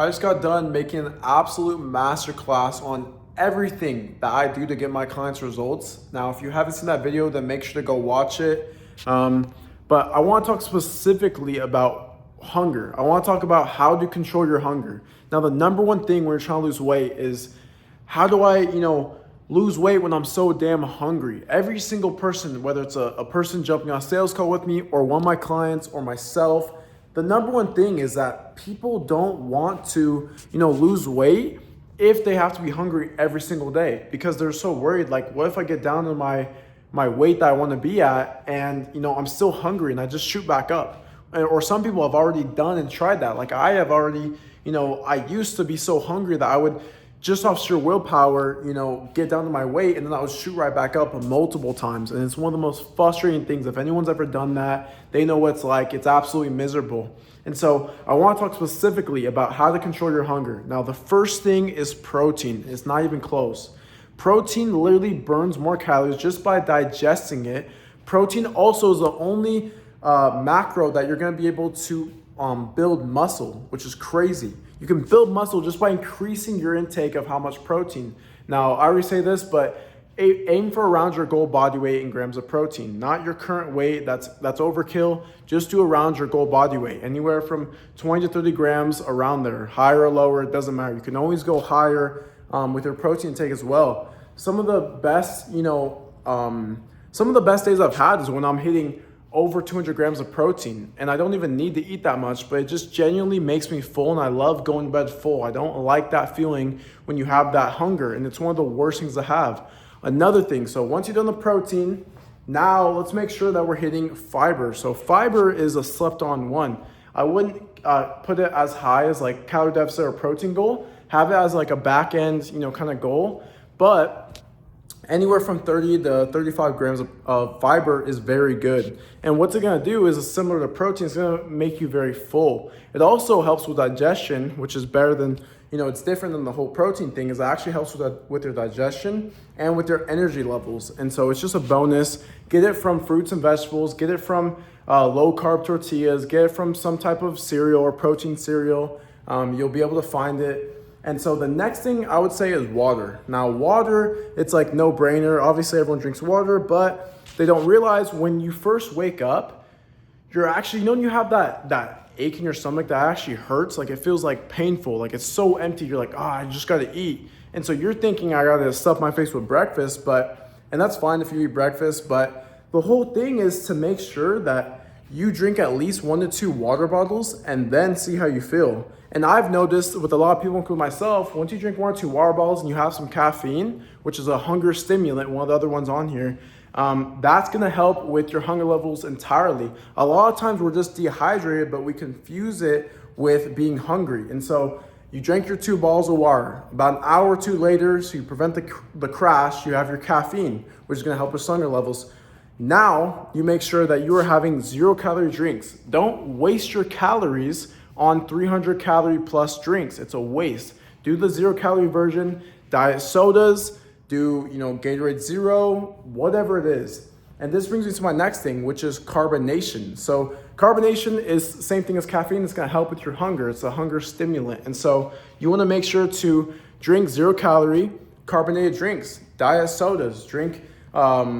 I just got done making an absolute masterclass on everything that I do to get my clients results. Now, if you haven't seen that video, then make sure to go watch it. But I want to talk specifically about hunger. I want to talk about how to control your hunger. Now, the number one thing when you're trying to lose weight is how do I, lose weight when I'm so damn hungry? Every single person, whether it's a person jumping on a sales call with me or one of my clients or myself, the number one thing is that people don't want to, lose weight if they have to be hungry every single day because they're so worried. Like, what if I get down to my weight that I want to be at and, I'm still hungry and I just shoot back up? Or some people have already done and tried that. Like I have already, I used to be so hungry that I would just off sheer willpower, get down to my weight and then I would shoot right back up multiple times. And it's one of the most frustrating things. If anyone's ever done that, they know what it's like. It's absolutely miserable. And so I want to talk specifically about how to control your hunger. Now, the first thing is protein. It's not even close. Protein literally burns more calories just by digesting it. Protein also is the only macro that you're going to be able to build muscle, which is crazy. You can build muscle just by increasing your intake of how much protein. Now, I already say this, but aim for around your goal body weight in grams of protein, not your current weight. That's overkill. Just do around your goal body weight, anywhere from 20 to 30 grams around there, higher or lower, it doesn't matter. You can always go higher with your protein intake as well. Some of the best, some of the best days I've had is when I'm hitting over 200 grams of protein and I don't even need to eat that much, but it just genuinely makes me full and I love going to bed full. I don't like that feeling when you have that hunger and it's one of the worst things to have. Another thing, so once you've done the protein, now let's make sure that we're hitting fiber. So fiber is a slept on one. I wouldn't put it as high as like calorie deficit or protein goal. Have it as like a back end, kind of goal, but anywhere from 30 to 35 grams of fiber is very good. And what's it gonna do is similar to protein, it's gonna make you very full. It also helps with digestion, which is better than, it's different than the whole protein thing, is it actually helps with your digestion and with your energy levels. And so it's just a bonus. Get it from fruits and vegetables, get it from low carb tortillas, get it from some type of cereal or protein cereal. You'll be able to find it. And so the next thing I would say is water. Now water, it's like no brainer. Obviously everyone drinks water, but they don't realize when you first wake up, you're actually, when you have that ache in your stomach that actually hurts, like it feels like painful, like it's so empty. You're like, I just gotta eat. And so you're thinking I gotta stuff my face with breakfast, and that's fine if you eat breakfast, but the whole thing is to make sure that you drink at least 1 to 2 water bottles and then see how you feel. And I've noticed with a lot of people, including myself, once you drink 1 or 2 water bottles and you have some caffeine, which is a hunger stimulant, one of the other ones on here, that's gonna help with your hunger levels entirely. A lot of times we're just dehydrated, but we confuse it with being hungry. And so you drank your 2 bottles of water. About an hour or 2 later, so you prevent the crash, you have your caffeine, which is gonna help with hunger levels. Now you make sure that you are having 0-calorie drinks. Don't waste your calories on 300 calorie plus drinks. It's a waste. Do the 0-calorie version, diet sodas, do Gatorade Zero, whatever it is. And this brings me to my next thing, which is carbonation. So carbonation is the same thing as caffeine. It's gonna help with your hunger. It's a hunger stimulant. And so you wanna make sure to drink 0-calorie carbonated drinks, diet sodas, drink top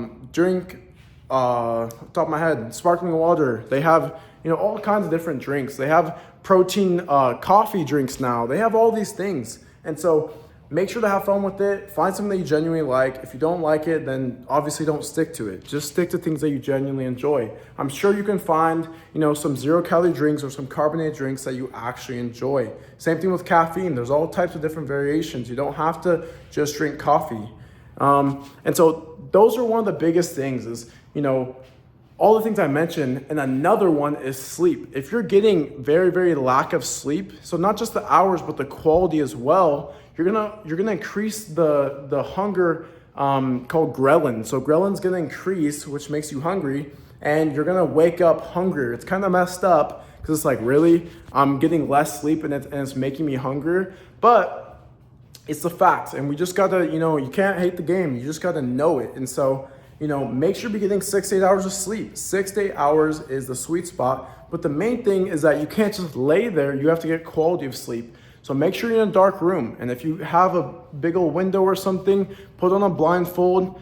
of my head, sparkling water. They have, all kinds of different drinks. They have protein coffee drinks now. They have all these things. And so make sure to have fun with it. Find something that you genuinely like. If you don't like it, then obviously don't stick to it. Just stick to things that you genuinely enjoy. I'm sure you can find, some 0-calorie drinks or some carbonated drinks that you actually enjoy. Same thing with caffeine. There's all types of different variations. You don't have to just drink coffee. And so those are one of the biggest things is, all the things I mentioned. And another one is sleep. If you're getting very, very lack of sleep, so not just the hours, but the quality as well, you're gonna increase the hunger called ghrelin. So ghrelin's gonna increase, which makes you hungry, and you're gonna wake up hungrier. It's kind of messed up because it's like, really, I'm getting less sleep and it's making me hungrier. But it's the fact, and we just gotta, you can't hate the game. You just gotta know it. And so, make sure you're getting 6 to 8 hours of sleep. 6 to 8 hours is the sweet spot. But the main thing is that you can't just lay there. You have to get quality of sleep. So make sure you're in a dark room. And if you have a big old window or something, put on a blindfold,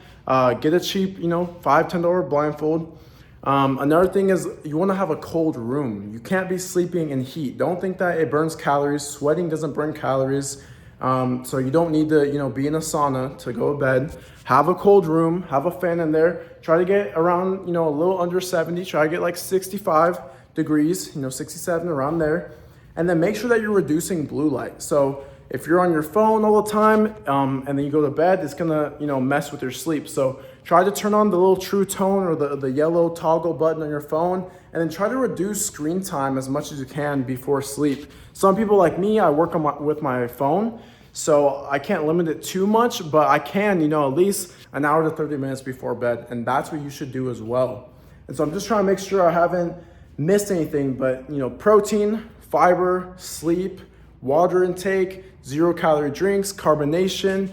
get a cheap, $5, $10 blindfold. Another thing is you want to have a cold room. You can't be sleeping in heat. Don't think that it burns calories. Sweating doesn't burn calories. So you don't need to, be in a sauna to go to bed. Have a cold room, have a fan in there. Try to get around, a little under 70. Try to get like 65 degrees, 67 around there. And then make sure that you're reducing blue light. So if you're on your phone all the time, and then you go to bed, it's gonna, mess with your sleep. So try to turn on the little True Tone or the yellow toggle button on your phone, and then try to reduce screen time as much as you can before sleep. Some people like me, I work with my phone, so I can't limit it too much, but I can, at least an hour to 30 minutes before bed, and that's what you should do as well. And so I'm just trying to make sure I haven't missed anything, but protein, fiber, sleep, water intake, 0-calorie drinks, carbonation.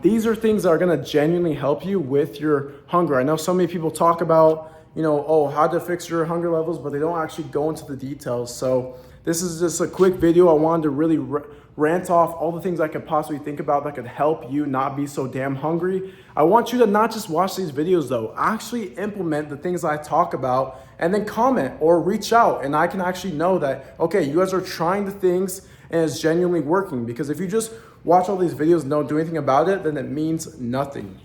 These are things that are gonna genuinely help you with your hunger. I know so many people talk about, how to fix your hunger levels, but they don't actually go into the details. So this is just a quick video. I wanted to really rant off all the things I could possibly think about that could help you not be so damn hungry. I want you to not just watch these videos though, actually implement the things I talk about, and then comment or reach out, and I can actually know that, okay, you guys are trying the things and it's genuinely working. Because if you just watch all these videos and don't do anything about it, then it means nothing.